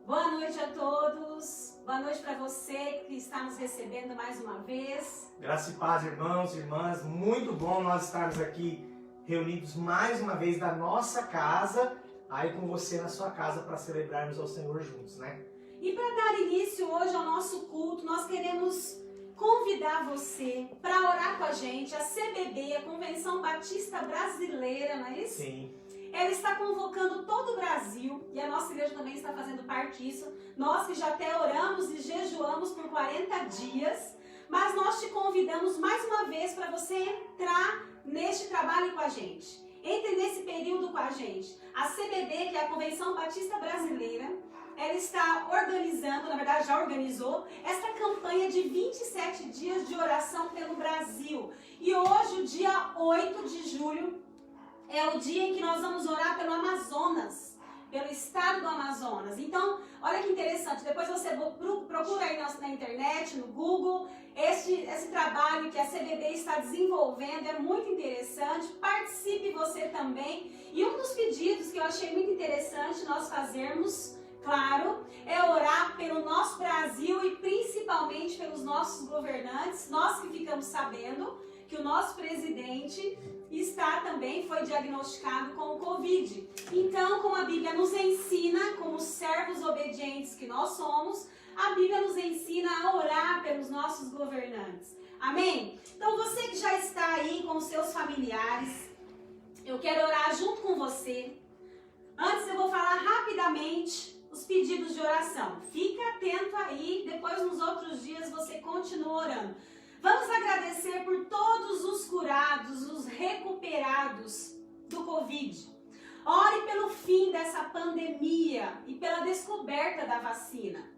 Boa noite a todos, boa noite para você que está nos recebendo mais uma vez. Graça e paz, irmãos e irmãs, muito bom nós estarmos aqui reunidos mais uma vez da nossa casa, aí com você na sua casa para celebrarmos ao Senhor juntos, né? E para dar início hoje ao nosso culto, nós queremos convidar você para orar com a gente, a CBB, a Convenção Batista Brasileira, não é isso? Sim. Ela está convocando todo o Brasil e a nossa igreja também está fazendo parte disso. Nós que já até oramos e jejuamos por 40 dias, mas nós te convidamos mais uma vez para você entrar neste trabalho com a gente. Entre nesse período com a gente. A CBB, que é a Convenção Batista Brasileira, ela está organizando, na verdade já organizou, esta campanha de 27 dias de oração pelo Brasil. E hoje, o dia 8 de julho, é o dia em que nós vamos orar pelo Amazonas, pelo estado do Amazonas. Então, olha que interessante, depois você procura aí na internet, no Google, esse trabalho que a CBB está desenvolvendo, é muito interessante, participe você também. E um dos pedidos que eu achei muito interessante nós fazermos, claro, é orar pelo nosso Brasil e principalmente pelos nossos governantes. Nós que ficamos sabendo que o nosso presidente foi diagnosticado com o Covid. Então, como a Bíblia nos ensina, como servos obedientes que nós somos, a Bíblia nos ensina a orar pelos nossos governantes. Amém? Então, você que já está aí com os seus familiares, eu quero orar junto com você. Antes eu vou falar rapidamente os pedidos de oração. Fica atento aí, depois nos outros dias você continua orando. Vamos agradecer por todos os curados, os recuperados do Covid. Ore pelo fim dessa pandemia e pela descoberta da vacina.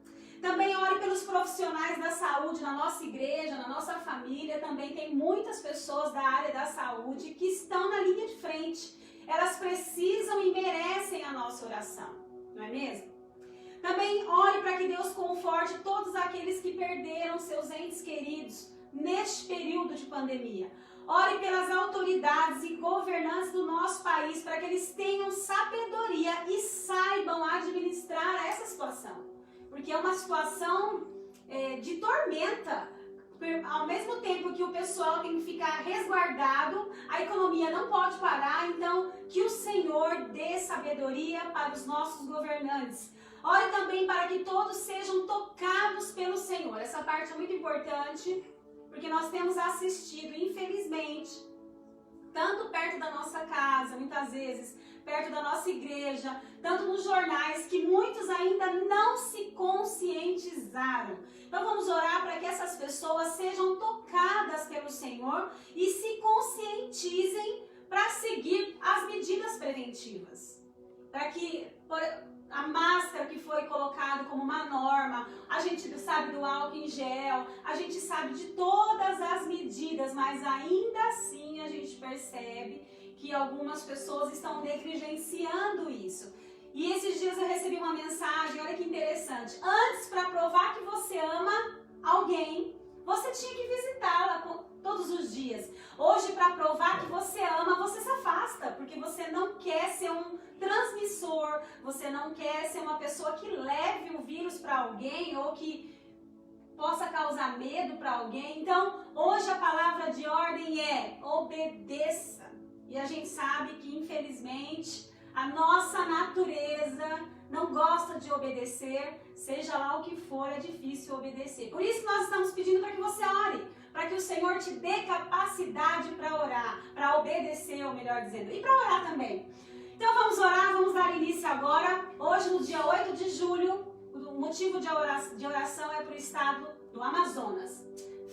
Também ore pelos profissionais da saúde na nossa igreja, na nossa família. Também tem muitas pessoas da área da saúde que estão na linha de frente. Elas precisam e merecem a nossa oração, não é mesmo? Também ore para que Deus conforte todos aqueles que perderam seus entes queridos neste período de pandemia. Ore pelas autoridades e governantes do nosso país para que eles tenham sabedoria e saibam administrar essa situação. Porque é uma situação de tormenta. Ao mesmo tempo que o pessoal tem que ficar resguardado, a economia não pode parar, então que o Senhor dê sabedoria para os nossos governantes. Ore também para que todos sejam tocados pelo Senhor. Essa parte é muito importante, porque nós temos assistido, infelizmente, tanto perto da nossa casa, muitas vezes, perto da nossa igreja, tanto nos jornais, que muitos ainda não se conscientizaram. Então vamos orar para que essas pessoas sejam tocadas pelo Senhor e se conscientizem para seguir as medidas preventivas. Para que a máscara que foi colocada como uma norma, a gente sabe do álcool em gel, a gente sabe de todas as medidas, mas ainda assim a gente percebe que algumas pessoas estão negligenciando isso. E esses dias eu recebi uma mensagem, olha que interessante. Antes, para provar que você ama alguém, você tinha que visitá-la todos os dias. Hoje, para provar que você ama, você se afasta, porque você não quer ser um transmissor, você não quer ser uma pessoa que leve o vírus para alguém ou que possa causar medo para alguém. Então, hoje a palavra de ordem é obedeça. E a gente sabe que, infelizmente, a nossa natureza não gosta de obedecer, seja lá o que for, é difícil obedecer. Por isso nós estamos pedindo para que você ore, para que o Senhor te dê capacidade para orar, para obedecer, ou melhor dizendo, e para orar também. Então vamos orar, vamos dar início agora. Hoje, no dia 8 de julho, o motivo de oração é para o estado do Amazonas.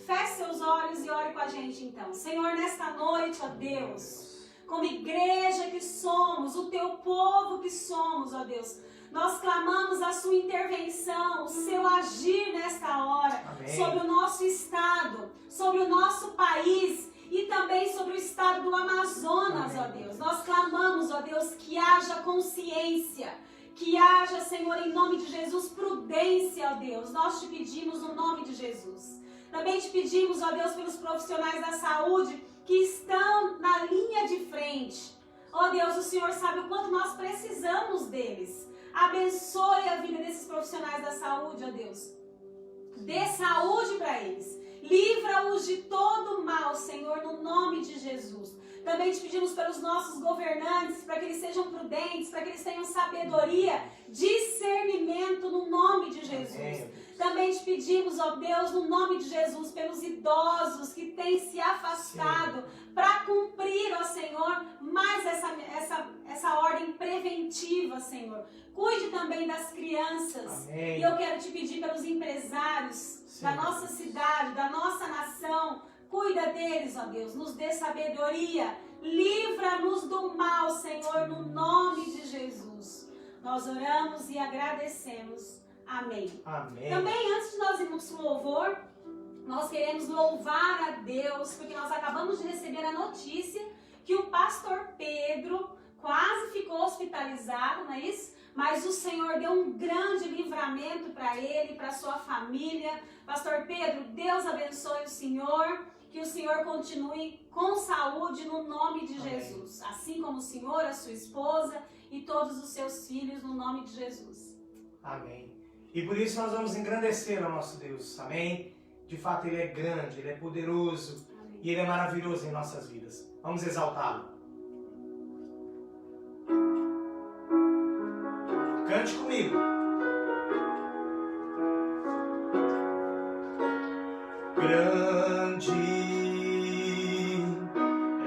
Feche seus olhos e ore com a gente então. Senhor, nesta noite, ó Deus, como igreja que somos, o teu povo que somos, ó Deus, nós clamamos a sua intervenção, o seu agir nesta hora. Amém. Sobre o nosso estado, sobre o nosso país e também sobre o estado do Amazonas, amém, ó Deus. Nós clamamos, ó Deus, que haja consciência, que haja, Senhor, em nome de Jesus, prudência, ó Deus. Nós te pedimos no nome de Jesus. Também te pedimos, ó Deus, pelos profissionais da saúde que estão na linha de frente. Ó Deus, o Senhor sabe o quanto nós precisamos deles. Abençoe a vida desses profissionais da saúde, ó Deus. Dê saúde para eles. Livra-os de todo mal, Senhor, no nome de Jesus. Também te pedimos pelos nossos governantes, para que eles sejam prudentes, para que eles tenham sabedoria, discernimento no nome de Jesus. Também te pedimos, ó Deus, no nome de Jesus, pelos idosos que têm se afastado, para cumprir, ó Senhor, mais essa ordem preventiva, Senhor. Cuide também das crianças. Amém. E eu quero te pedir pelos empresários da nossa cidade, da nossa nação. Cuida deles, ó Deus, nos dê sabedoria, livra-nos do mal, Senhor, no nome de Jesus. Nós oramos e agradecemos. Amém. Amém. Também, antes de nós irmos para o louvor, nós queremos louvar a Deus, porque nós acabamos de receber a notícia que o pastor Pedro quase ficou hospitalizado, não é isso? Mas o Senhor deu um grande livramento para ele, para sua família. Pastor Pedro, Deus abençoe o Senhor, que o Senhor continue com saúde no nome de Jesus. Assim como o Senhor, a sua esposa e todos os seus filhos, no nome de Jesus. Amém. E por isso nós vamos engrandecer ao nosso Deus. Amém? De fato, Ele é grande, Ele é poderoso. Amém. E Ele é maravilhoso em nossas vidas. Vamos exaltá-lo. Cante comigo. Grande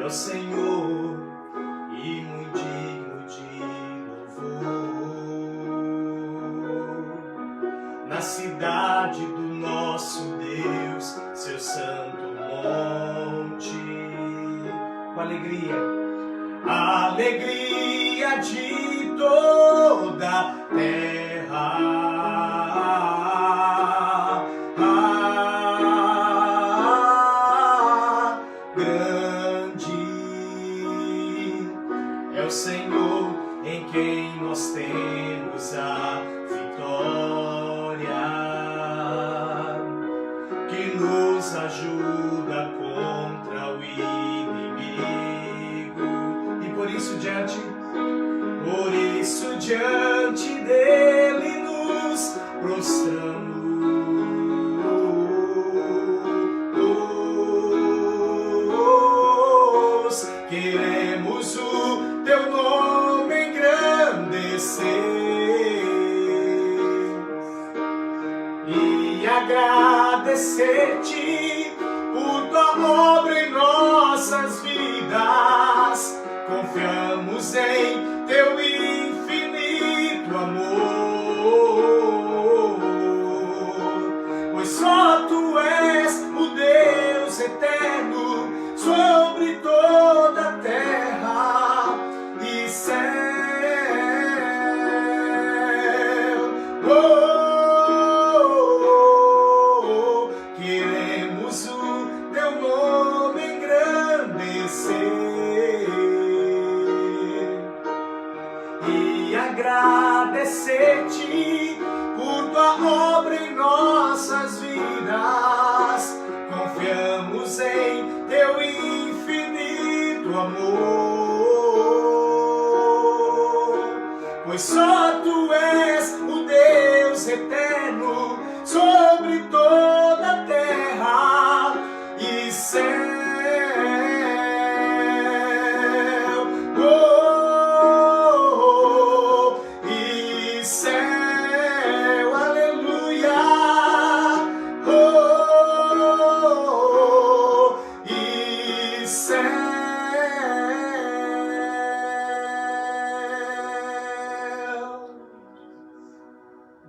é o Senhor e muito digno de louvor. Na cidade do nosso Deus, seu santo monte, com alegria, a alegria de toda a terra. Grande é o Senhor em quem nós temos a vitória, que nos ajuda contra o inimigo. E por isso diante dele nos prostramos. Queremos o teu nome engrandecer e agradecer-te por tua obra em nossas vidas. Confiamos em teu infinito amor, pois só tu és o Deus eterno sobre toda a terra e céu. Queremos o teu nome engrandecer e agradecer-te por tua obra em nossas vidas. Confiamos em teu infinito amor, pois só tu és o Deus eterno sobre toda a terra e céu. E céu, aleluia. E céu.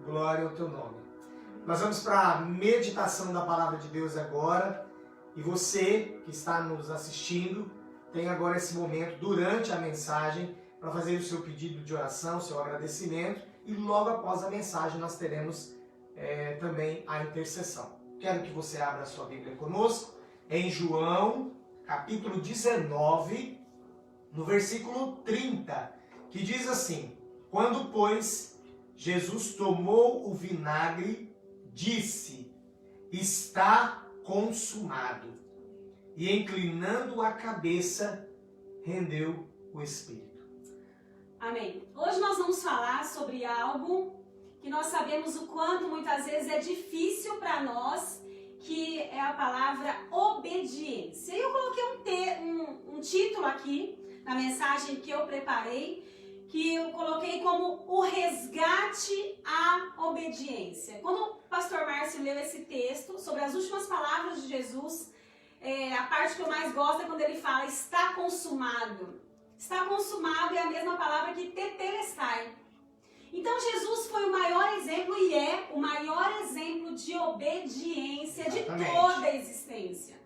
Glória ao teu nome. Nós vamos para a meditação da palavra de Deus agora. E você que está nos assistindo, tem agora esse momento durante a mensagem para fazer o seu pedido de oração, o seu agradecimento. E logo após a mensagem nós teremos também a intercessão. Quero que você abra a sua Bíblia conosco em João, capítulo 19, no versículo 30, que diz assim: quando, pois, Jesus tomou o vinagre, disse: está consumado. E inclinando a cabeça, rendeu o espírito. Amém. Hoje nós vamos falar sobre algo que nós sabemos o quanto muitas vezes é difícil para nós, que é a palavra obediência. Eu coloquei um título aqui na mensagem que eu preparei, que eu coloquei como o resgate à obediência. Quando o pastor Márcio leu esse texto sobre as últimas palavras de Jesus, a parte que eu mais gosto é quando ele fala está consumado. Está consumado é a mesma palavra que tetelestai. Então Jesus foi o maior exemplo e é o maior exemplo de obediência de toda a existência.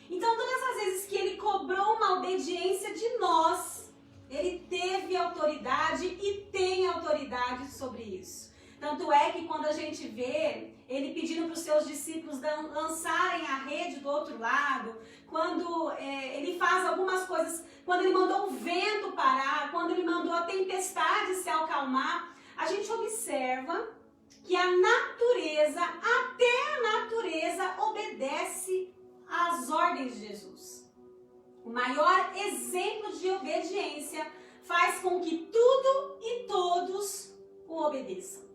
Então todas as vezes que ele cobrou uma obediência de nós, ele teve autoridade e tem autoridade sobre isso. Tanto é que quando a gente vê ele pedindo para os seus discípulos lançarem a rede do outro lado, quando ele faz algumas coisas, quando ele mandou o vento parar, quando ele mandou a tempestade se acalmar, a gente observa que a natureza, até a natureza, obedece às ordens de Jesus. O maior exemplo de obediência faz com que tudo e todos o obedeçam.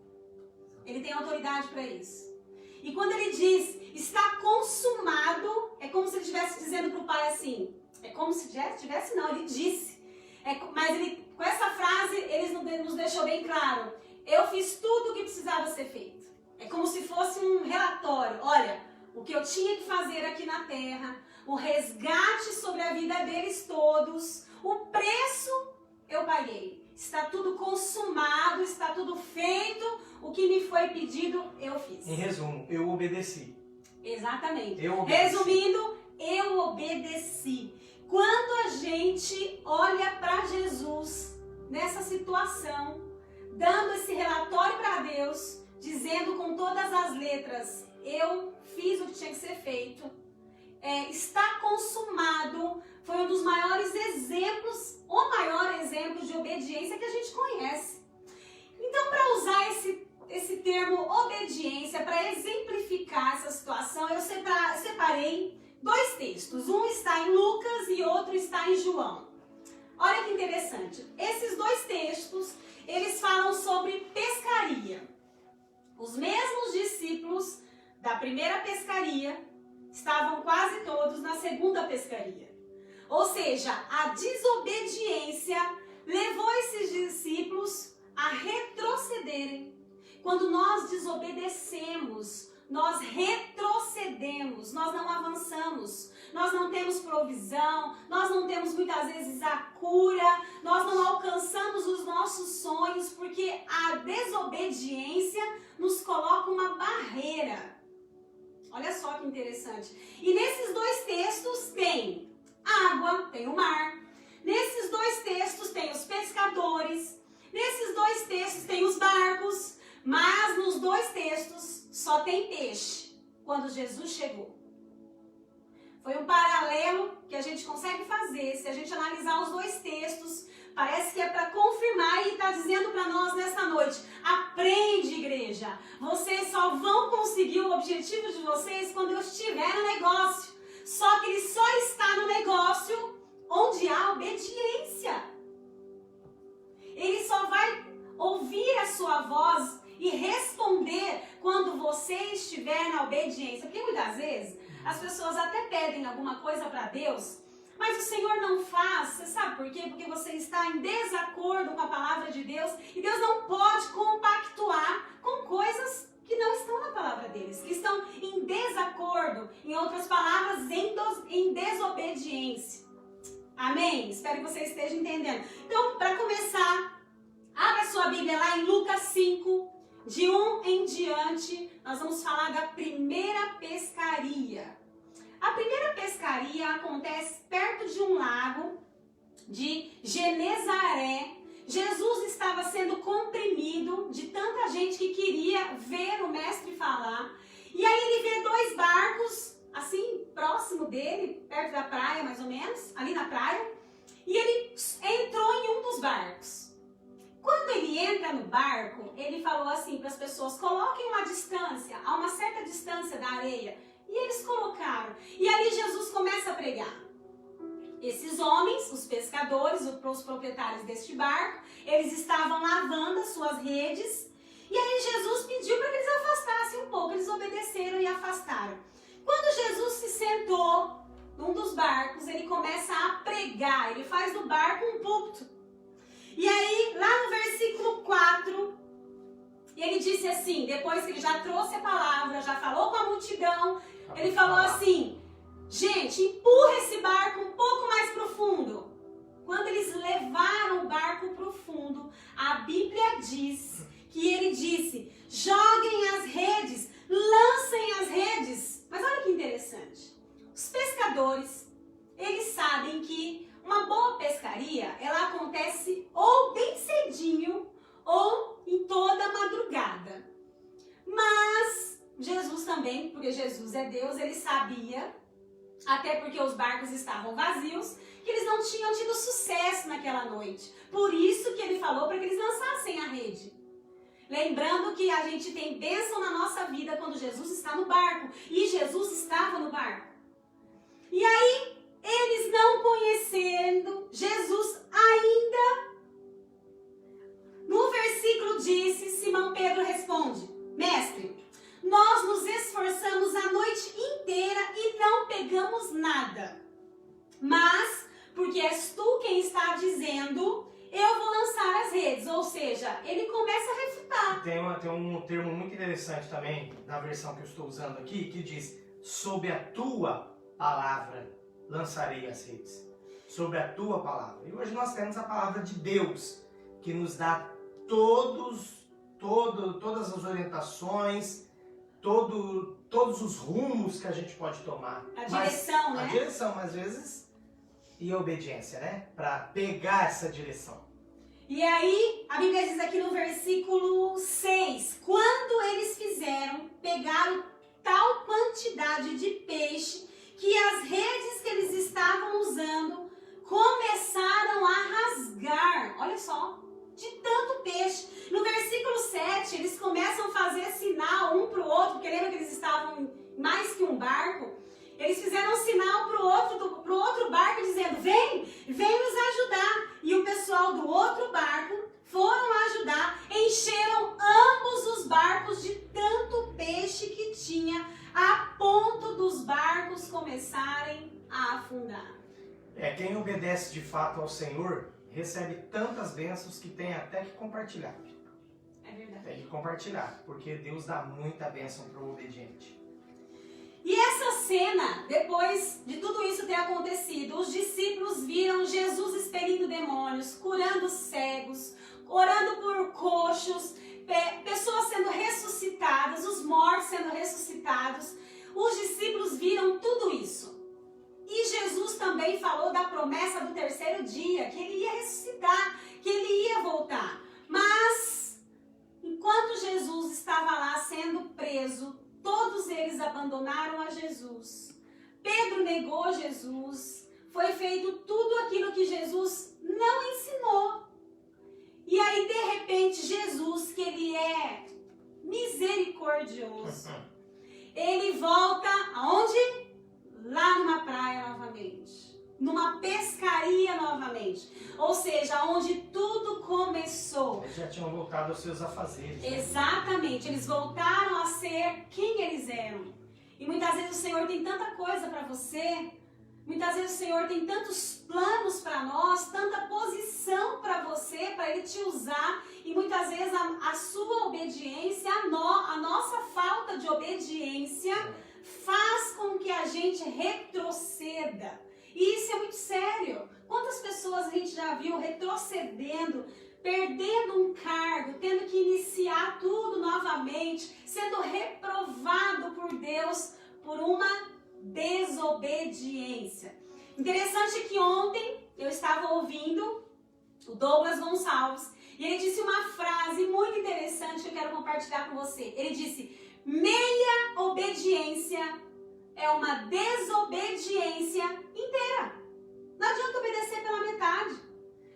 Ele tem autoridade para isso. E quando ele diz, está consumado, é como se ele estivesse dizendo para o Pai assim, é como se tivesse, não, ele disse. Mas ele, com essa frase, ele nos deixou bem claro, eu fiz tudo o que precisava ser feito. É como se fosse um relatório, olha, o que eu tinha que fazer aqui na terra, o resgate sobre a vida deles todos, o preço eu paguei. Está tudo consumado, está tudo feito, o que me foi pedido, eu fiz. Em resumo, eu obedeci. Exatamente. Eu obedeci. Resumindo, eu obedeci. Quando a gente olha para Jesus nessa situação, dando esse relatório para Deus, dizendo com todas as letras, eu fiz o que tinha que ser feito, está consumado, foi um dos maiores exemplos, o maior exemplo de obediência que a gente conhece. Então, para usar esse termo obediência, para exemplificar essa situação, eu separei dois textos. Um está em Lucas e outro está em João. Olha que interessante. Esses dois textos, eles falam sobre pescaria. Os mesmos discípulos da primeira pescaria estavam quase todos na segunda pescaria. Ou seja, a desobediência levou esses discípulos a retrocederem. Quando nós desobedecemos, nós retrocedemos, nós não avançamos, nós não temos provisão, nós não temos muitas vezes a cura, nós não alcançamos os nossos sonhos, porque a desobediência nos coloca uma barreira. Olha só que interessante. E nesses dois textos tem água, tem o mar. Nesses dois textos tem os pescadores. Nesses dois textos tem os barcos. Mas nos dois textos só tem peixe quando Jesus chegou. Foi um paralelo que a gente consegue fazer. Se a gente analisar os dois textos, parece que é para confirmar e está dizendo para nós nessa noite, aprende, igreja. Vocês só vão conseguir o objetivo de vocês quando eu estiver no negócio. Só que ele só está no negócio onde há obediência. Ele só vai ouvir a sua voz e responder quando você estiver na obediência. Porque muitas vezes as pessoas até pedem alguma coisa para Deus, mas o Senhor não faz. Você sabe por quê? Porque você está em desacordo com a palavra de Deus e Deus não pode compactuar com coisas que não estão na palavra deles, que estão em desacordo, em outras palavras, em desobediência. Amém? Espero que você esteja entendendo. Então, para começar, abra sua Bíblia lá em Lucas 5, de 1 em diante, nós vamos falar da primeira pescaria. A primeira pescaria acontece perto de um lago de Genezaré. Jesus estava sendo comprimido de tanta gente que queria ver o mestre falar. E aí ele vê dois barcos, assim, próximo dele, perto da praia mais ou menos, ali na praia. E ele entrou em um dos barcos. Quando ele entra no barco, ele falou assim para as pessoas, coloquem uma distância, a uma certa distância da areia. E eles colocaram. E ali Jesus começa a pregar. Esses homens, os pescadores, os proprietários deste barco, eles estavam lavando as suas redes. E aí Jesus pediu para que eles afastassem um pouco. Eles obedeceram e afastaram. Quando Jesus se sentou num dos barcos, ele começa a pregar. Ele faz do barco um púlpito. E aí, lá no versículo 4, ele disse assim, depois que ele já trouxe a palavra, já falou com a multidão, ele falou assim: gente, empurra esse barco um pouco mais profundo. Quando eles levaram o barco profundo, a Bíblia diz que ele disse: joguem as redes, lancem as redes. Mas olha que interessante. Os pescadores, eles sabem que uma boa pescaria, ela acontece ou bem cedinho ou em toda a madrugada. Mas Jesus também, porque Jesus é Deus, ele sabia, até porque os barcos estavam vazios, que eles não tinham tido sucesso naquela noite. Por isso que ele falou para que eles lançassem a rede. Lembrando que a gente tem bênção na nossa vida quando Jesus está no barco. E Jesus estava no barco. E aí, eles não conhecendo Jesus ainda, no versículo disse, Simão Pedro responde: mestre, nós nos esforçamos a noite inteira e não pegamos nada. Mas, porque és tu quem está dizendo, eu vou lançar as redes. Ou seja, ele começa a refutar. Tem um termo muito interessante também, na versão que eu estou usando aqui, que diz: sob a tua palavra lançarei as redes. Sobre a tua palavra. E hoje nós temos a palavra de Deus, que nos dá todas as orientações, todos os rumos que a gente pode tomar. A direção, né? A direção, mas às vezes, e a obediência, né? Para pegar essa direção. E aí, a Bíblia diz aqui no versículo 6, quando eles pegaram tal quantidade de peixe, que as redes que eles estavam usando começaram a rasgar. Olha só, de tanto peixe. No versículo 7, eles começam a fazer sinal um para o outro, porque lembra que eles estavam em mais que um barco? Eles fizeram um sinal pro outro barco, dizendo: vem nos ajudar. E o pessoal do outro barco foram ajudar, encheram ambos os barcos de tanto peixe que tinha, a ponto dos barcos começarem a afundar. Quem obedece de fato ao Senhor recebe tantas bênçãos que tem até que compartilhar. É verdade. Tem que compartilhar, porque Deus dá muita bênção para o obediente. E essa cena, depois de tudo isso ter acontecido, os discípulos viram Jesus expelindo demônios, curando cegos, orando por coxos, pessoas sendo ressuscitadas, os mortos sendo ressuscitados. Os discípulos viram tudo isso. E Jesus também falou da promessa do terceiro dia, que ele ia ressuscitar, que ele ia voltar. Mas, enquanto Jesus estava lá sendo preso, todos eles abandonaram a Jesus. Pedro negou Jesus. Foi feito tudo aquilo que Jesus não ensinou. E aí, de repente, Jesus, que ele é misericordioso, ele volta aonde? Lá numa praia novamente. Numa pescaria novamente. Ou seja, onde tudo começou. Eles já tinham voltado aos seus afazeres. Exatamente. Eles voltaram a ser quem eles eram. E muitas vezes o Senhor tem tanta coisa para você. Muitas vezes o Senhor tem tantos planos para nós, tanta posição para você, para Ele te usar. E muitas vezes a sua obediência, a nossa falta de obediência faz com que a gente retroceda. E isso é muito sério. Quantas pessoas a gente já viu retrocedendo, perdendo um cargo, tendo que iniciar tudo novamente, sendo reprovado por Deus por uma desobediência. Interessante que ontem eu estava ouvindo o Douglas Gonçalves e ele disse uma frase muito interessante que eu quero compartilhar com você. Ele disse: meia obediência é uma desobediência inteira. Não adianta obedecer pela metade.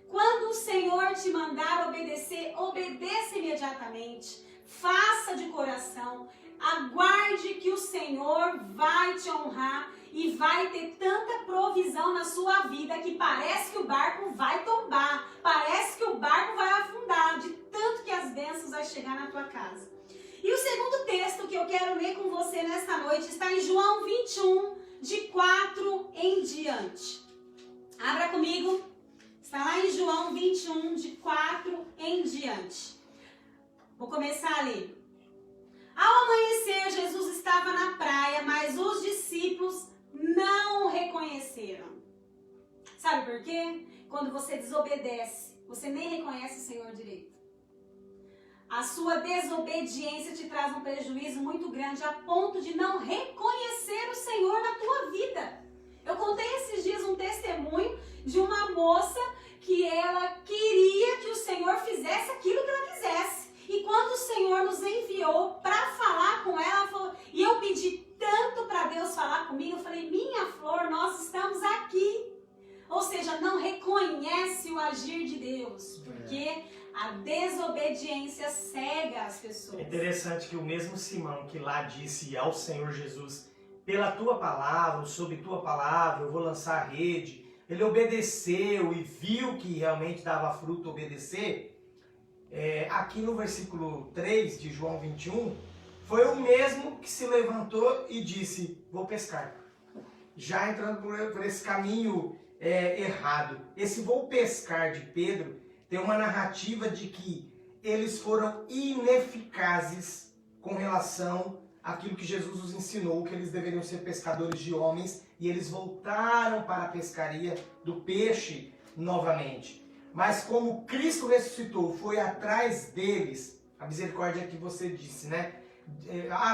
Quando o Senhor te mandar obedecer, obedeça imediatamente. Faça de coração. Aguarde que o Senhor vai te honrar e vai ter tanta provisão na sua vida que parece que o barco vai tombar, parece que o barco vai afundar, de tanto que as bênçãos vão chegar na tua casa. E o segundo texto que eu quero ler com você nesta noite está em João 21, de 4 em diante. Abra comigo. Está lá em João 21, de 4 em diante. Vou começar a ler. Ao amanhecer, Jesus estava na praia, mas os discípulos não o reconheceram. Sabe por quê? Quando você desobedece, você nem reconhece o Senhor direito. A sua desobediência te traz um prejuízo muito grande a ponto de não reconhecer o Senhor na tua vida. Eu contei esses dias um testemunho de uma moça que ela queria que o Senhor fizesse aquilo que ela quisesse. E quando o Senhor nos enviou para falar com ela, falou, e eu pedi tanto para Deus falar comigo, eu falei, minha flor, nós estamos aqui. Ou seja, não reconhece o agir de Deus, porque a desobediência cega as pessoas. É interessante que o mesmo Simão que lá disse ao Senhor Jesus, pela tua palavra, sob tua palavra, eu vou lançar a rede, ele obedeceu e viu que realmente dava fruto obedecer. Aqui no versículo 3 de João 21, foi o mesmo que se levantou e disse, vou pescar. Já entrando por esse caminho errado. Esse vou pescar de Pedro tem uma narrativa de que eles foram ineficazes com relação àquilo que Jesus os ensinou, que eles deveriam ser pescadores de homens, e eles voltaram para a pescaria do peixe novamente. Mas como Cristo ressuscitou, foi atrás deles, a misericórdia que você disse, né?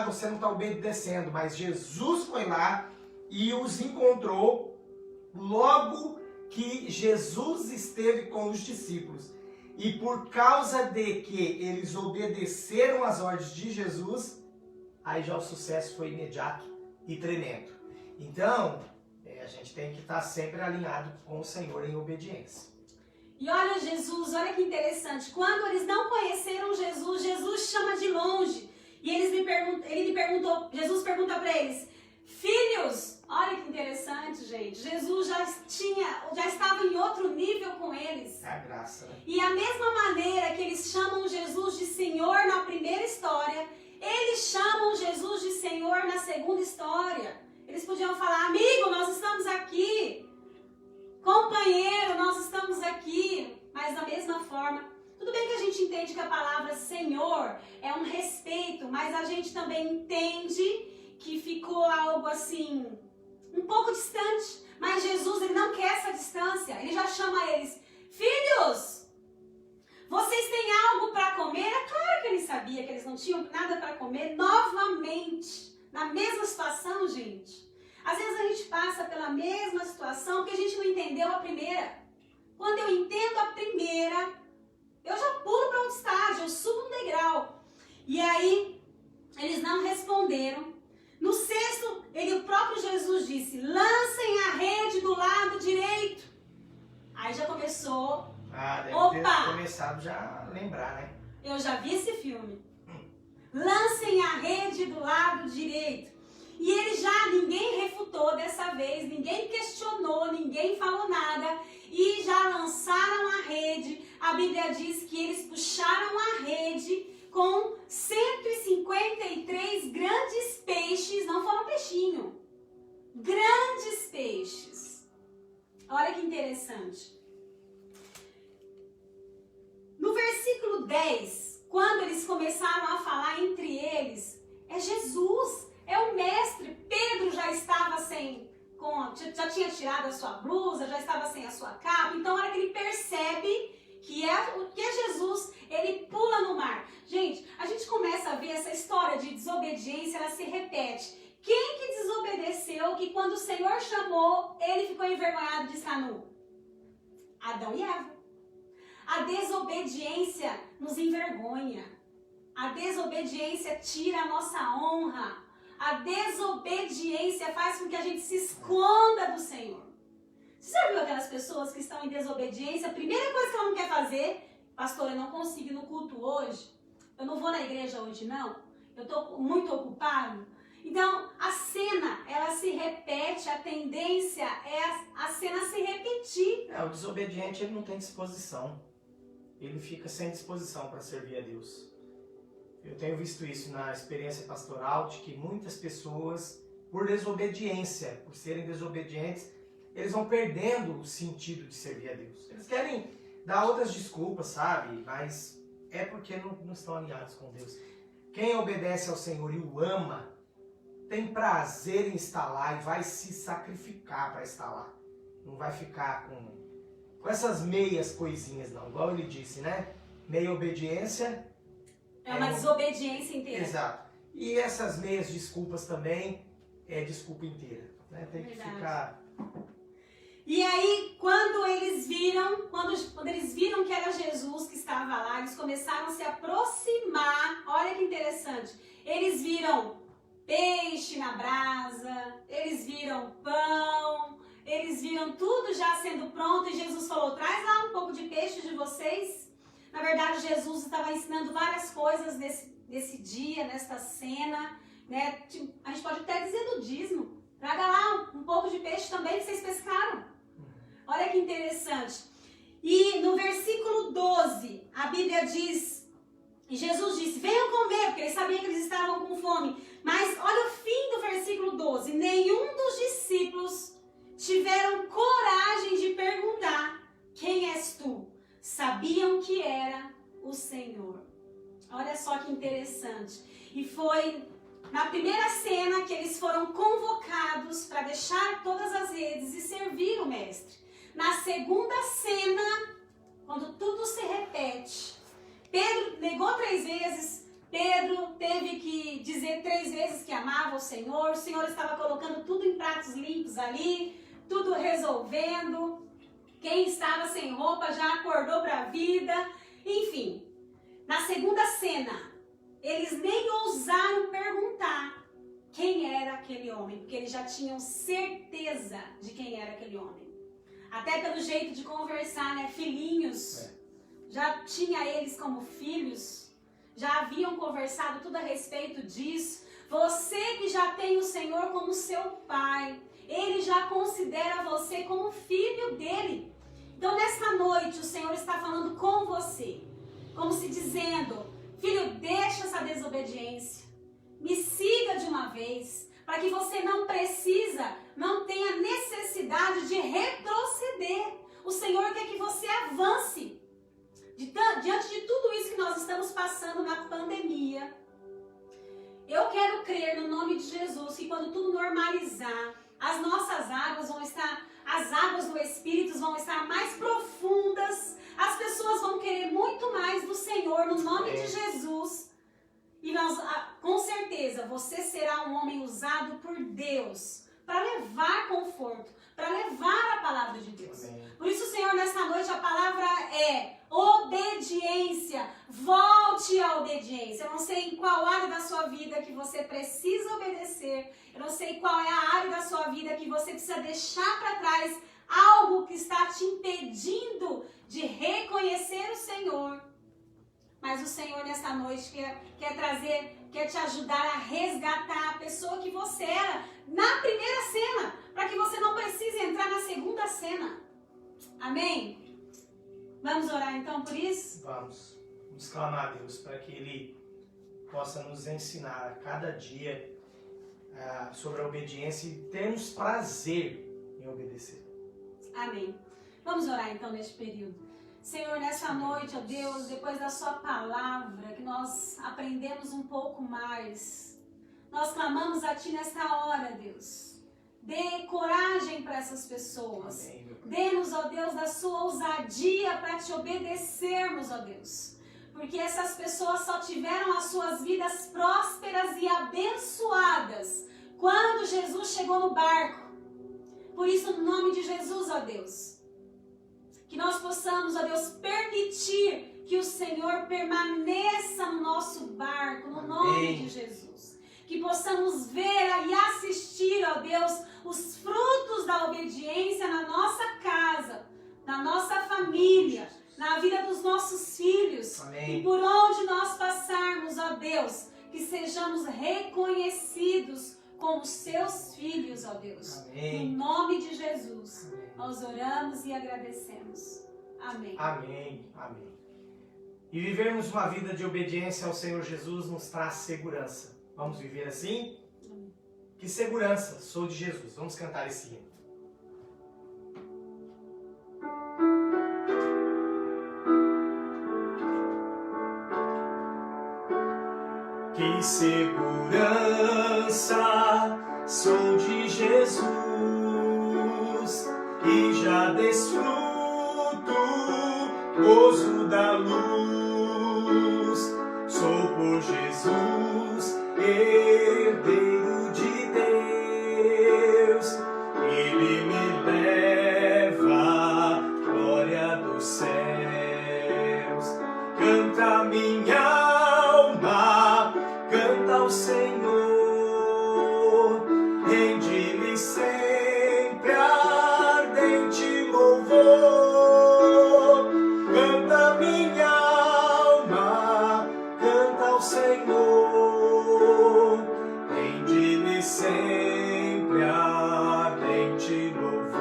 Você não está obedecendo, mas Jesus foi lá e os encontrou logo que Jesus esteve com os discípulos. E por causa de que eles obedeceram às ordens de Jesus, aí já o sucesso foi imediato e tremendo. Então, a gente tem que estar sempre alinhado com o Senhor em obediência. E olha Jesus, olha que interessante, quando eles não conheceram Jesus, Jesus chama de longe. E Jesus pergunta para eles, filhos, olha que interessante, gente, Jesus já estava em outro nível com eles. É a graça, né? E a mesma maneira que eles chamam Jesus de Senhor na primeira história, eles chamam Jesus de Senhor na segunda história. Eles podiam falar, amigo, nós estamos aqui. Companheiro, nós estamos aqui. Mas da mesma forma, tudo bem que a gente entende que a palavra Senhor é um respeito, mas a gente também entende que ficou algo assim, um pouco distante. Mas Jesus, ele não quer essa distância. Ele já chama eles, filhos, vocês têm algo para comer? É claro que ele sabia que eles não tinham nada para comer. Novamente, na mesma situação, gente. Às vezes a gente passa pela mesma situação porque a gente não entendeu a primeira. Quando eu entendo a primeira, eu já pulo para outro estágio, eu subo um degrau. E aí, eles não responderam. No sexto, o próprio Jesus disse, lancem a rede do lado direito. Aí já começou. Deve ter começado já a lembrar, né? Eu já vi esse filme. Lancem a rede do lado direito. E ninguém refutou dessa vez, ninguém questionou, ninguém falou nada. E já lançaram a rede. A Bíblia diz que eles puxaram a rede com 153 grandes peixes. Não foram peixinho. Grandes peixes. Olha que interessante. No versículo 10, quando eles começaram a falar entre eles, é Jesus, é o mestre. Pedro já estava já tinha tirado a sua blusa, já estava sem a sua capa. Então, na hora que ele percebe que é Jesus, ele pula no mar. Gente, a gente começa a ver essa história de desobediência, ela se repete. Quem que desobedeceu que quando o Senhor chamou, ele ficou envergonhado de estar nu? Adão e Eva. A desobediência nos envergonha. A desobediência tira a nossa honra. A desobediência faz com que a gente se esconda do Senhor. Você já viu aquelas pessoas que estão em desobediência? A primeira coisa que ela não quer fazer, pastor, eu não consigo ir no culto hoje. Eu não vou na igreja hoje, não. Eu estou muito ocupado. Então, a cena, ela se repete, a tendência é a cena se repetir. O desobediente, ele não tem disposição. Ele fica sem disposição para servir a Deus. Eu tenho visto isso na experiência pastoral, de que muitas pessoas, por desobediência, por serem desobedientes, eles vão perdendo o sentido de servir a Deus. Eles querem dar outras desculpas, sabe? Mas é porque não estão alinhados com Deus. Quem obedece ao Senhor e o ama, tem prazer em estar lá e vai se sacrificar para estar lá. Não vai ficar com essas meias coisinhas, não. Igual ele disse, né? Meia obediência é uma desobediência inteira. Exato. E essas meias desculpas também é desculpa inteira. Né? Tem que ficar... E aí, quando eles viram que era Jesus que estava lá, eles começaram a se aproximar. Olha que interessante. Eles viram peixe na brasa, eles viram pão, eles viram tudo já sendo pronto. E Jesus falou, traz lá um pouco de peixe de vocês. Na verdade, Jesus estava ensinando várias coisas nesse dia, nesta cena. Né? A gente pode até dizer do dízimo. Traga lá um pouco de peixe também que vocês pescaram. Olha que interessante. E no versículo 12, a Bíblia diz, e Jesus disse, venham comer, porque ele sabia que eles estavam com fome. Mas olha o fim do versículo 12. Nenhum dos discípulos tiveram coragem de perguntar, quem és tu? Sabiam que era o Senhor. Olha só que interessante. E foi na primeira cena que eles foram convocados para deixar todas as redes e servir o Mestre. Na segunda cena, quando tudo se repete, Pedro negou 3 vezes, Pedro teve que dizer 3 vezes que amava o Senhor estava colocando tudo em pratos limpos ali, tudo resolvendo, quem estava sem roupa já acordou para a vida, enfim. Na segunda cena, eles nem ousaram perguntar quem era aquele homem, porque eles já tinham certeza de quem era aquele homem. Até pelo jeito de conversar, né? Filhinhos, já tinha eles como filhos, já haviam conversado tudo a respeito disso. Você que já tem o Senhor como seu pai, Ele já considera você como filho dele. Então, nesta noite, o Senhor está falando com você, como se dizendo, filho, deixa essa desobediência, me siga de uma vez, para que você não tenha necessidade de retroceder. O Senhor quer que você avance. Diante de tudo isso que nós estamos passando na pandemia, eu quero crer no nome de Jesus que quando tudo normalizar, as nossas águas as águas do Espírito vão estar mais profundas, as pessoas vão querer muito mais do Senhor no nome de Jesus. E com certeza, você será um homem usado por Deus para levar conforto, para levar a palavra de Deus. Amém. Por isso, Senhor, nesta noite a palavra é obediência. Volte à obediência. Eu não sei em qual área da sua vida que você precisa obedecer. Eu não sei qual é a área da sua vida que você precisa deixar para trás algo que está te impedindo de reconhecer o Senhor. Mas o Senhor nesta noite quer te ajudar a resgatar a pessoa que você era na primeira cena, para que você não precise entrar na segunda cena. Amém? Vamos orar então por isso? Vamos clamar a Deus para que Ele possa nos ensinar a cada dia sobre a obediência e termos prazer em obedecer. Amém. Vamos orar então neste período. Senhor, nessa noite, ó Deus, depois da sua palavra, que nós aprendemos um pouco mais, nós clamamos a Ti nesta hora, Deus. Dê coragem para essas pessoas. Dê-nos, ó Deus, da sua ousadia para Te obedecermos, ó Deus. Porque essas pessoas só tiveram as suas vidas prósperas e abençoadas quando Jesus chegou no barco. Por isso, no nome de Jesus, ó Deus, que nós possamos, ó Deus, permitir que o Senhor permaneça no nosso barco, no nome de Jesus. Que possamos ver e assistir, ó Deus, os frutos da obediência na nossa casa, na nossa família, na vida dos nossos filhos. Amém. E por onde nós passarmos, ó Deus, que sejamos reconhecidos como seus filhos, ó Deus. Amém. No nome de Jesus, Amém. nós oramos e agradecemos. Amém. Amém. Amém. E vivermos uma vida de obediência ao Senhor Jesus nos traz segurança. Vamos viver assim? Amém. Que segurança, sou de Jesus. Vamos cantar esse hino. Que segurança, sou de Jesus e já desfruto gozo da luz. Sou por Jesus, herdeiro de Deus, Ele me leva à glória dos céus. Canta minha alma, canta ao Senhor, rende-lhe sempre ardente louvor. Canta minha alma, canta ao Senhor, rende-lhe sempre ardente louvor.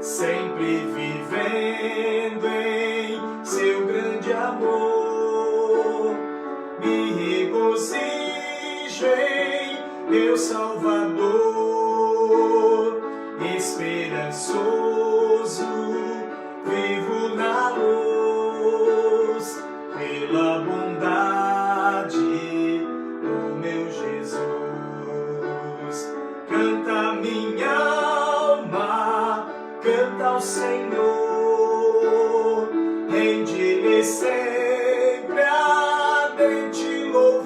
Sempre vivendo em seu grande amor, me regozijo em meu Salvador, esperançoso, vivo na luz, pela bondade do meu Jesus. Canta minha alma, canta ao Senhor, rende-lhe sempre ardente louvor.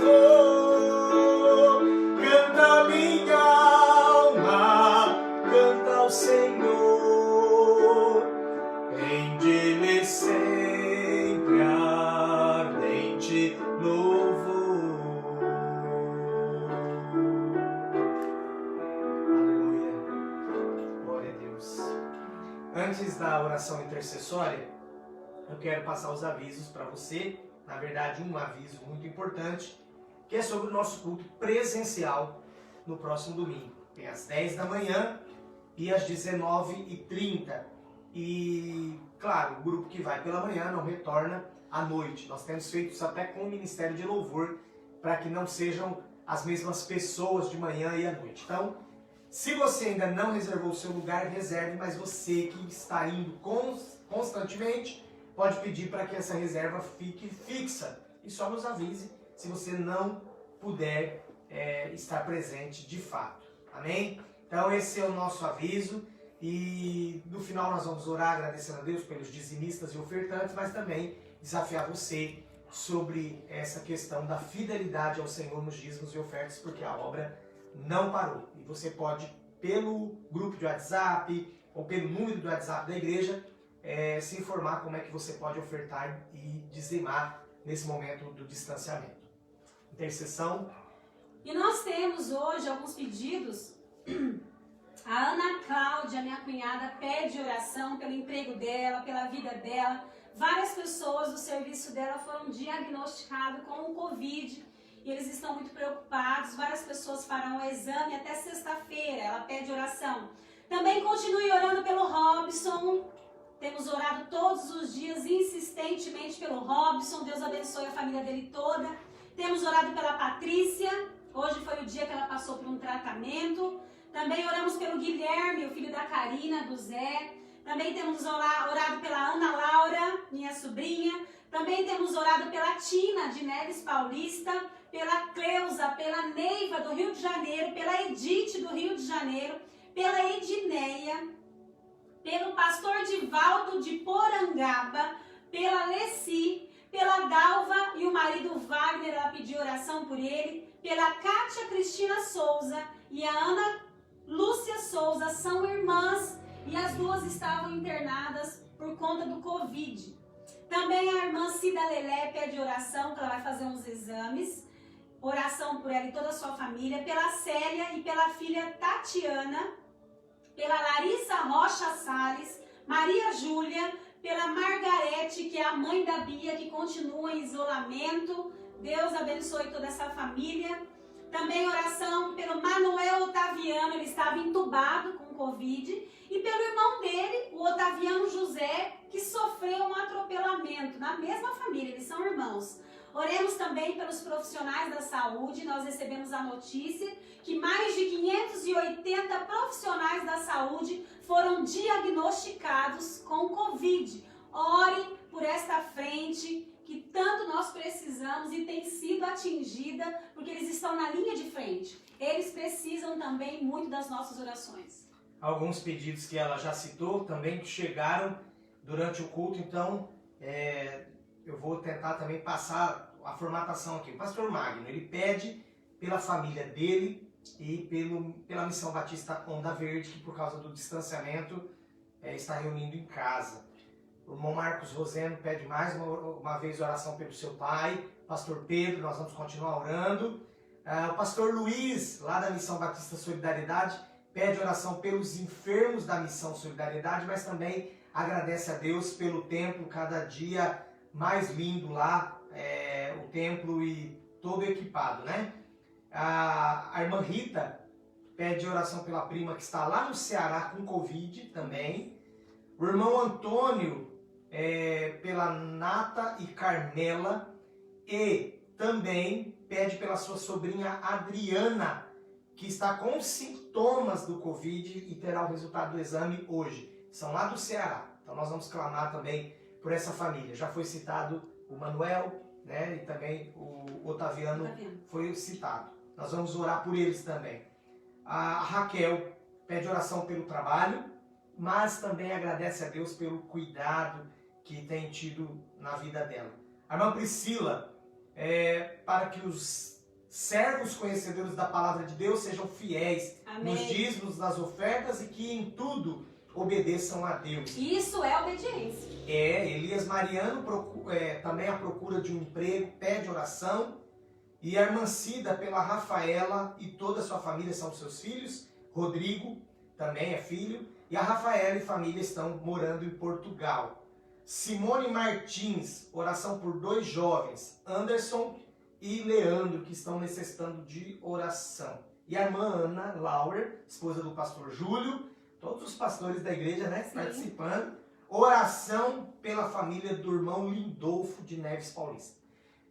Canta minha alma, canta ao Senhor, rende-lhe sempre ardente louvor. Aleluia. Glória a Deus. Antes da oração intercessória, eu quero passar os avisos para você. Na verdade, um aviso muito importante, que é sobre o nosso culto presencial no próximo domingo. Tem às 10 da manhã e às 19h30. E, claro, o grupo que vai pela manhã não retorna à noite. Nós temos feito isso até com o Ministério de Louvor, para que não sejam as mesmas pessoas de manhã e à noite. Então, se você ainda não reservou o seu lugar, reserve, mas você que está indo constantemente, pode pedir para que essa reserva fique fixa. E só nos avise se você não puder estar presente de fato. Amém? Então esse é o nosso aviso. E no final nós vamos orar agradecendo a Deus pelos dizimistas e ofertantes, mas também desafiar você sobre essa questão da fidelidade ao Senhor nos dízimos e ofertas, porque a obra não parou. E você pode, pelo grupo de WhatsApp ou pelo número do WhatsApp da igreja, se informar como é que você pode ofertar e dizimar nesse momento do distanciamento. Intercessão. E nós temos hoje alguns pedidos. A Ana Cláudia, minha cunhada, pede oração pelo emprego dela, pela vida dela. Várias pessoas do serviço dela foram diagnosticadas com o Covid e eles estão muito preocupados. Várias pessoas farão o exame até sexta-feira. Ela pede oração. Também continue orando pelo Robson. Temos orado todos os dias insistentemente pelo Robson. Deus abençoe a família dele toda. Temos orado pela Patrícia. Hoje foi o dia que ela passou por um tratamento. Também oramos pelo Guilherme, o filho da Karina, do Zé. Também temos orado pela Ana Laura, minha sobrinha. Também temos orado pela Tina, de Neves Paulista. Pela Cleusa, pela Neiva, do Rio de Janeiro. Pela Edith, do Rio de Janeiro. Pela Edneia. Pelo pastor Divaldo, de Porangaba. Pela Leci. Pela Dalva e o marido Wagner, ela pediu oração por ele. Pela Kátia Cristina Souza e a Ana Lúcia Souza, são irmãs e as duas estavam internadas por conta do Covid. Também a irmã Cida Lelé pede oração, que ela vai fazer uns exames. Oração por ela e toda a sua família. Pela Célia e pela filha Tatiana. Pela Larissa Rocha Salles, Maria Júlia, pela Margarete, que é a mãe da Bia, que continua em isolamento. Deus abençoe toda essa família. Também oração pelo Manuel Otaviano, ele estava entubado com Covid. E pelo irmão dele, o Otaviano José, que sofreu um atropelamento na mesma família, eles são irmãos. Oremos também pelos profissionais da saúde. Nós recebemos a notícia que mais de 580 profissionais da saúde foram diagnosticados com Covid. Ore por esta frente que tanto nós precisamos e tem sido atingida, porque eles estão na linha de frente. Eles precisam também muito das nossas orações. Alguns pedidos que ela já citou também que chegaram durante o culto, então eu vou tentar também passar a formatação aqui. O pastor Magno, ele pede pela família dele e pela Missão Batista Onda Verde, que por causa do distanciamento está reunindo em casa. O irmão Marcos Roseno pede mais uma vez oração pelo seu pai. Pastor Pedro, nós vamos continuar orando. O pastor Luiz, lá da Missão Batista Solidariedade, pede oração pelos enfermos da Missão Solidariedade, mas também agradece a Deus pelo templo, cada dia mais lindo lá, o templo e todo equipado, né? A irmã Rita pede oração pela prima que está lá no Ceará com Covid também. O irmão Antônio pela Nata e Carmela, e também pede pela sua sobrinha Adriana, que está com sintomas do Covid e terá o resultado do exame hoje. São lá do Ceará. Então nós vamos clamar também por essa família. Já foi citado o Manuel, né? E também o Otaviano foi citado. Nós vamos orar por eles também. A Raquel pede oração pelo trabalho, mas também agradece a Deus pelo cuidado que tem tido na vida dela. A irmã Priscila, para que os servos conhecedores da palavra de Deus sejam fiéis nos dízimos, nas ofertas e que em tudo obedeçam a Deus. Isso é obediência. Elias Mariano também à procura de um emprego, pede oração. E a irmã Cida pela Rafaela e toda a sua família, são seus filhos. Rodrigo também é filho. E a Rafaela e família estão morando em Portugal. Simone Martins, oração por 2 jovens, Anderson e Leandro, que estão necessitando de oração. E a irmã Ana Lauer, esposa do pastor Júlio, todos os pastores da igreja, né, participando. Oração pela família do irmão Lindolfo de Neves Paulista.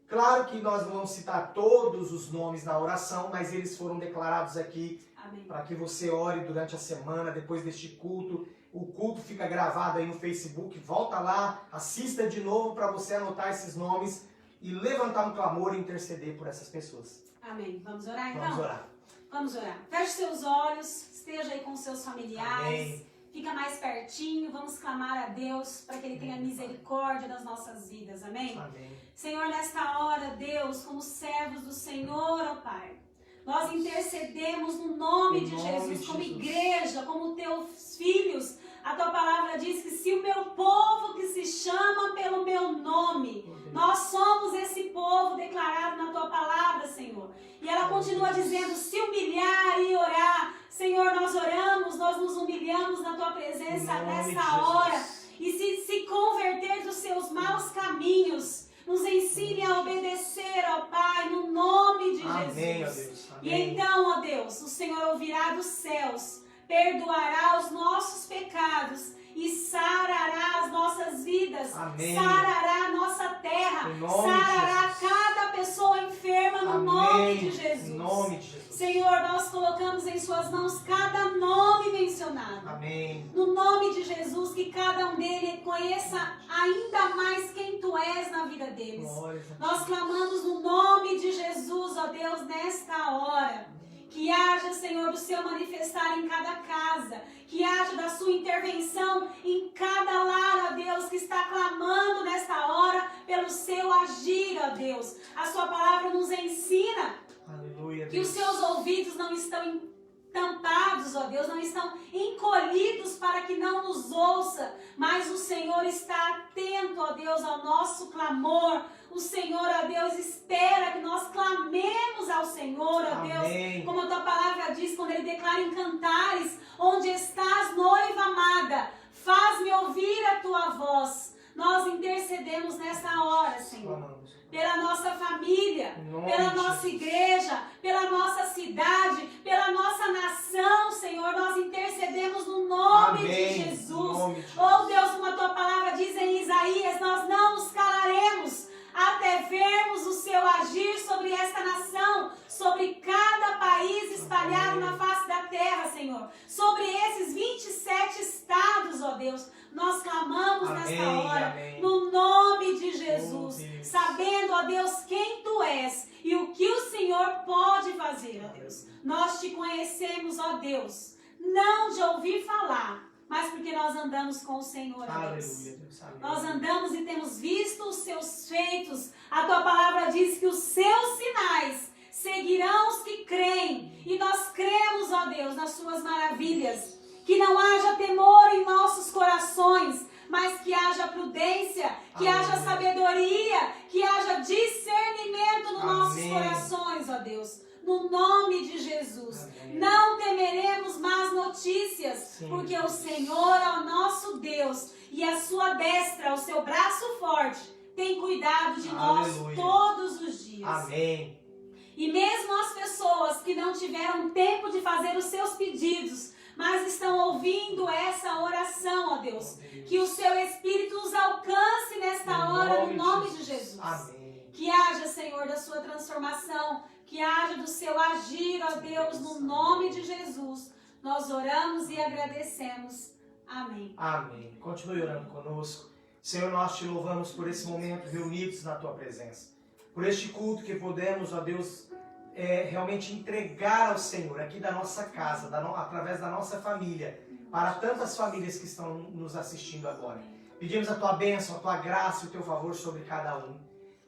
Claro que nós não vamos citar todos os nomes na oração, mas eles foram declarados aqui para que você ore durante a semana, depois deste culto. O culto fica gravado aí no Facebook, volta lá, assista de novo para você anotar esses nomes e levantar um clamor e interceder por essas pessoas. Amém. Vamos orar então? Vamos orar. Vamos orar. Feche seus olhos, esteja aí com seus familiares. Amém. Fica mais pertinho, vamos clamar a Deus para que Ele tenha misericórdia das nossas vidas. Amém? Amém. Senhor, nesta hora, Deus, como servos do Senhor, ó Pai, nós intercedemos no nome de Jesus, como igreja, como teus filhos. A tua palavra diz que se o meu povo que se chama pelo meu nome, nós somos esse povo declarado na tua palavra, Senhor. E ela continua dizendo, se humilhar e orar. Senhor, nós oramos, nós nos humilhamos na tua presença nessa hora. E se converter dos seus maus caminhos, nos ensine a obedecer, ó Pai, no nome de Amém, Jesus. ó Deus. Amém. E então, ó Deus, o Senhor ouvirá dos céus, perdoará os nossos pecados e sarará as nossas vidas. Amém. Sarará a nossa terra, sarará cada pessoa enferma no nome de Jesus. Em nome de Jesus. Senhor, nós colocamos em suas mãos cada nome mencionado. Amém. No nome de Jesus, que cada um deles conheça ainda mais quem Tu és na vida deles. Nós clamamos no nome de Jesus, ó Deus, nesta hora. Que haja, Senhor, do seu manifestar em cada casa. Que haja da sua intervenção em cada lar, ó Deus, que está clamando nesta hora pelo seu agir, ó Deus. A sua palavra nos ensina. Aleluia, que os seus ouvidos não estão tampados, ó Deus, não estão encolhidos para que não nos ouça, mas o Senhor está atento, ó Deus, ao nosso clamor. O Senhor, ó Deus, espera que nós clamemos ao Senhor, ó Deus, como a tua palavra diz, quando Ele declara em Cantares, onde estás, noiva amada, faz-me ouvir a tua voz. Nós intercedemos nessa hora, Senhor, pela nossa família, Em nome pela de nossa Jesus. igreja, pela nossa cidade, pela nossa nação, Senhor. Nós intercedemos no nome de Amém. Jesus. Em nome de Jesus. Oh Deus, como a tua palavra diz em Isaías, nós não nos calaremos até vermos o seu agir sobre esta nação, sobre cada país espalhado na face da terra, Senhor. Sobre esses 27 estados, ó Deus. Nós clamamos Amém, nesta hora, amém. no nome de Jesus, Oh, Deus. sabendo, ó Deus, quem Tu és e o que o Senhor pode fazer, ó Deus. Nós Te conhecemos, ó Deus, não de ouvir falar, mas porque nós andamos com o Senhor, ó Deus. Aleluia, Deus. Amém. Nós andamos e temos visto os Seus feitos. A Tua palavra diz que os Seus sinais seguirão os que creem. E nós cremos, ó Deus, nas Suas maravilhas. Que não haja temor em nossos corações, mas que haja prudência, que Amém. haja sabedoria, que haja discernimento nos nossos Amém. corações, ó Deus. No nome de Jesus. Amém. Não temeremos más notícias, Sim, porque Deus. o Senhor é o nosso Deus e a sua destra, o seu braço forte, tem cuidado de nós Aleluia. todos os dias. Amém. E mesmo as pessoas que não tiveram tempo de fazer os seus pedidos, mas estão ouvindo essa oração, ó Deus, que o seu Espírito os alcance nesta hora, no nome de Jesus. Amém. Que haja, Senhor, da sua transformação, que haja do seu agir, ó Deus, no nome de Jesus. Nós oramos e agradecemos. Amém. Amém. Continue orando conosco. Senhor, nós te louvamos por esse momento reunidos na tua presença. Por este culto que podemos, ó Deus, realmente entregar ao Senhor aqui da nossa casa, através da nossa família, para tantas famílias que estão nos assistindo agora. Pedimos a tua bênção, a tua graça e o teu favor sobre cada um.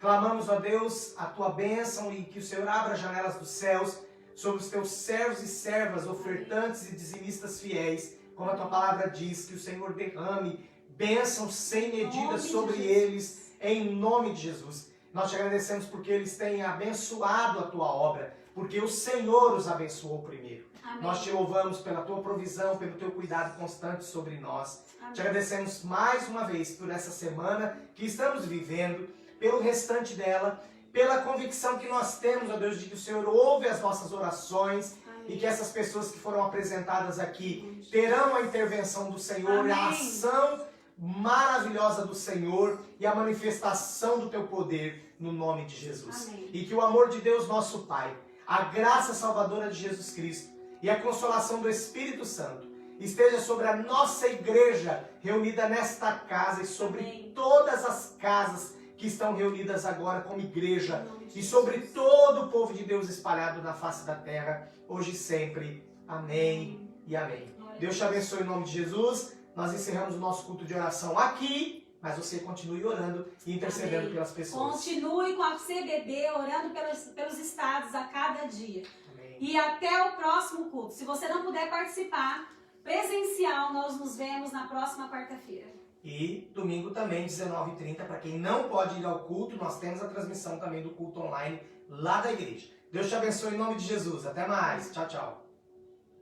Clamamos, ó Deus, a tua bênção e que o Senhor abra as janelas dos céus sobre os teus servos e servas, ofertantes e dizimistas fiéis, como a tua palavra diz, que o Senhor derrame bênção sem medida sobre eles, em nome de Jesus. Nós te agradecemos porque eles têm abençoado a tua obra, porque o Senhor os abençoou primeiro. Amém. Nós te louvamos pela tua provisão, pelo teu cuidado constante sobre nós. Amém. Te agradecemos mais uma vez por essa semana que estamos vivendo, pelo restante dela, pela convicção que nós temos, ó Deus, de que o Senhor ouve as nossas orações. Amém. E que essas pessoas que foram apresentadas aqui terão a intervenção do Senhor, Amém. a ação maravilhosa do Senhor e a manifestação do teu poder no nome de Jesus. Amém. E que o amor de Deus, nosso Pai, a graça salvadora de Jesus Cristo e a consolação do Espírito Santo esteja sobre a nossa igreja reunida nesta casa e sobre Amém. todas as casas que estão reunidas agora como igreja Em nome de e Jesus. sobre todo o povo de Deus espalhado na face da terra, hoje e sempre. Amém e amém. Deus te abençoe em nome de Jesus. Nós encerramos o nosso culto de oração aqui, mas você continue orando e intercedendo Amém. pelas pessoas. Continue com a CBB orando pelos estados a cada dia. Amém. E até o próximo culto. Se você não puder participar presencial, nós nos vemos na próxima quarta-feira. E domingo também, 19h30, para quem não pode ir ao culto, nós temos a transmissão também do culto online lá da igreja. Deus te abençoe em nome de Jesus. Até mais. Tchau, tchau.